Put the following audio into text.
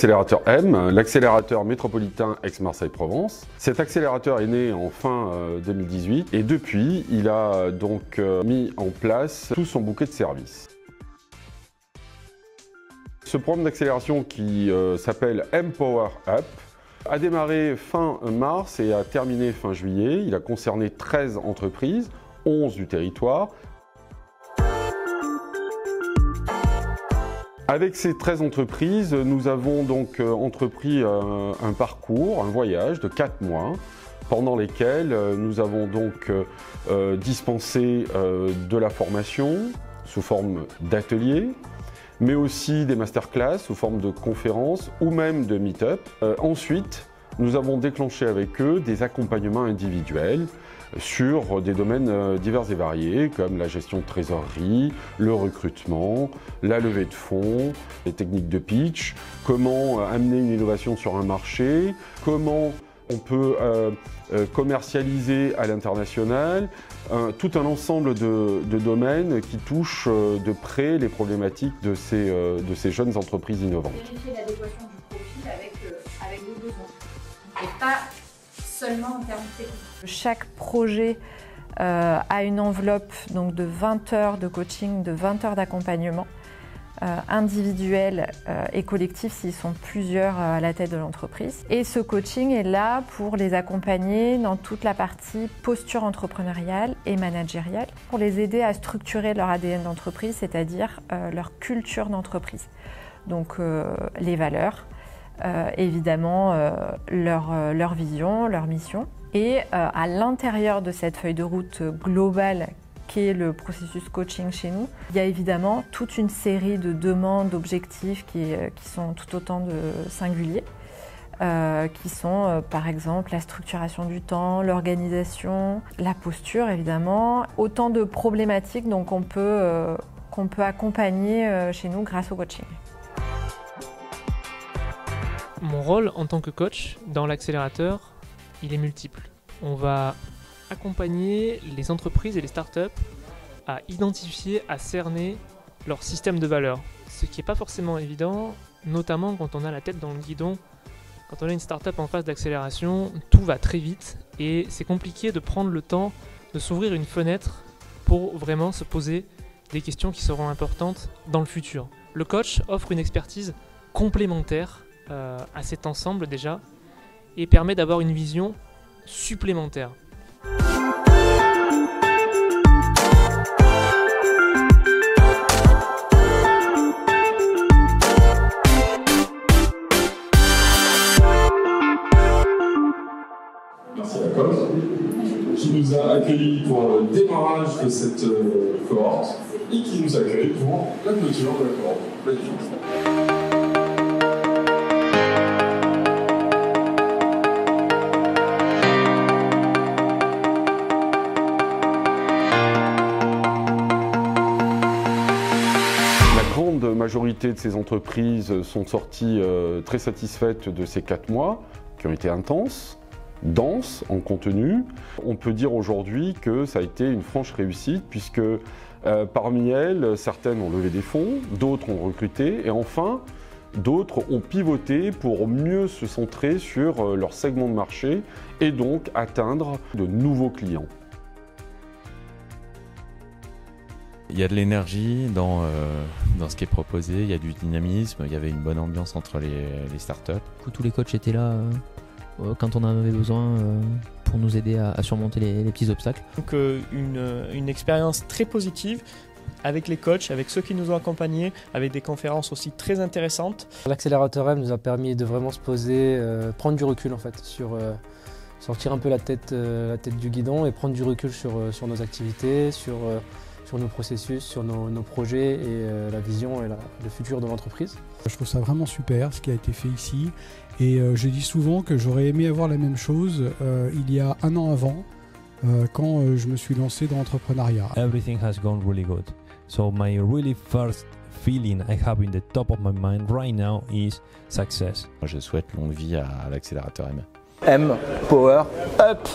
l'accélérateur M, l'accélérateur métropolitain Aix-Marseille-Provence. Cet accélérateur est né en fin 2018 et depuis, il a donc mis en place tout son bouquet de services. Ce programme d'accélération qui s'appelle M-Power Up a démarré fin mars et a terminé fin juillet. Il a concerné 13 entreprises, 11 du territoire. Avec ces 13 entreprises, nous avons donc entrepris un parcours, un voyage de 4 mois, pendant lesquels nous avons donc dispensé de la formation sous forme d'ateliers, mais aussi des masterclass sous forme de conférences ou même de meet-up. Ensuite, nous avons déclenché avec eux des accompagnements individuels sur des domaines divers et variés comme la gestion de trésorerie, le recrutement, la levée de fonds, les techniques de pitch, comment amener une innovation sur un marché, comment on peut commercialiser à l'international, tout un ensemble de domaines qui touchent de près les problématiques de ces jeunes entreprises innovantes. Vérifier l'adéquation du profil avec vos besoins et pas seulement en termes techniques. Chaque projet a une enveloppe donc, de 20 heures de coaching, de 20 heures d'accompagnement individuel et collectif s'ils sont plusieurs à la tête de l'entreprise. Et ce coaching est là pour les accompagner dans toute la partie posture entrepreneuriale et managériale, pour les aider à structurer leur ADN d'entreprise, c'est-à-dire leur culture d'entreprise. Donc les valeurs, évidemment leur vision, leur mission. Et à l'intérieur de cette feuille de route globale qui est le processus coaching chez nous, il y a évidemment toute une série de demandes, d'objectifs qui sont tout autant de singuliers, qui sont par exemple la structuration du temps, l'organisation, la posture évidemment, autant de problématiques donc, qu'on peut accompagner chez nous grâce au coaching. Mon rôle en tant que coach dans l'accélérateur, il est multiple. On va accompagner les entreprises et les startups à identifier, à cerner leur système de valeurs. Ce qui n'est pas forcément évident, notamment quand on a la tête dans le guidon. Quand on a une startup en phase d'accélération, tout va très vite et c'est compliqué de prendre le temps de s'ouvrir une fenêtre pour vraiment se poser des questions qui seront importantes dans le futur. Le coach offre une expertise complémentaire à cet ensemble déjà et permet d'avoir une vision supplémentaire. Merci à la COP qui nous a accueillis pour le démarrage de cette cohorte et qui nous accueille pour la clôture de la cohorte. Magnifique. La grande majorité de ces entreprises sont sorties très satisfaites de ces 4 mois, qui ont été intenses, denses en contenu. On peut dire aujourd'hui que ça a été une franche réussite, puisque parmi elles, certaines ont levé des fonds, d'autres ont recruté, et enfin, d'autres ont pivoté pour mieux se centrer sur leur segment de marché et donc atteindre de nouveaux clients. Il y a de l'énergie dans ce qui est proposé, il y a du dynamisme, il y avait une bonne ambiance entre les startups. Tous les coachs étaient là quand on en avait besoin pour nous aider à surmonter les petits obstacles. Donc une expérience très positive avec les coachs, avec ceux qui nous ont accompagnés, avec des conférences aussi très intéressantes. L'accélérateur M nous a permis de vraiment se poser, prendre du recul en fait, sur sortir un peu la tête du guidon et prendre du recul sur nos activités, sur nos processus, sur nos projets et la vision et le futur de l'entreprise. Je trouve ça vraiment super ce qui a été fait ici et je dis souvent que j'aurais aimé avoir la même chose il y a 1 an avant quand je me suis lancé dans l'entrepreneuriat. Everything has gone really good. So my really first feeling I have in the top of my mind right now is success. Je souhaite longue vie à l'accélérateur M. M, Power, Up.